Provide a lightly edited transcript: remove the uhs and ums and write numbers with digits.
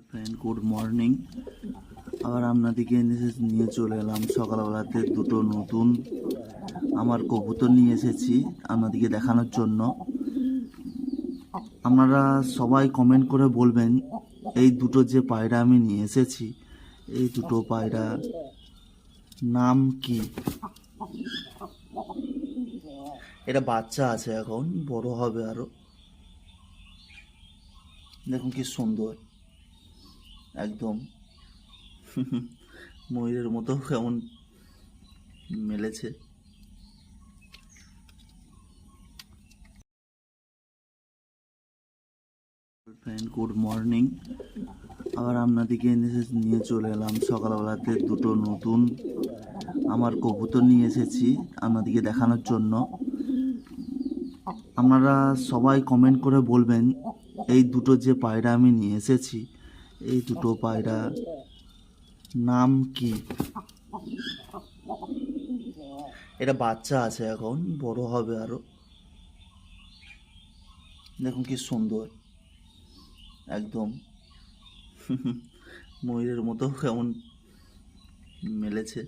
Friend, good morning. আবার আপনাদেরকে নিয়ে চলে এলাম সকালবেলাতে দুটো নতুন আমার কবুতর নিয়ে এসেছি আপনাদেরকে দেখানোর জন্য। আপনারা সবাই কমেন্ট করে বলবেন এই দুটো যে পায়রা আমি নিয়ে এসেছি এই দুটো পায়রা নাম কি। এটা বাচ্চা আছে, এখন বড় হবে আরো। দেখুন কি সুন্দর, একদম ময়ূরের মতো কেমন মেলেছে। Friend, good morning. আবার আপনাদেরকে নিয়ে চলে এলাম সকালবেলাতে দুটো নতুন আমার কবুতর নিয়ে এসেছি আপনাদেরকে দেখানোর জন্য। আপনারা সবাই কমেন্ট করে বলবেন এই দুটো যে পায়রা আমি নিয়ে এসেছি এই দুটো পায়রা নাম কি। এটা বাচ্চা আছে, এখন বড় হবে আরো। দেখুন কি সুন্দর, একদম ময়ূরের মতো কেমন মেলেছে।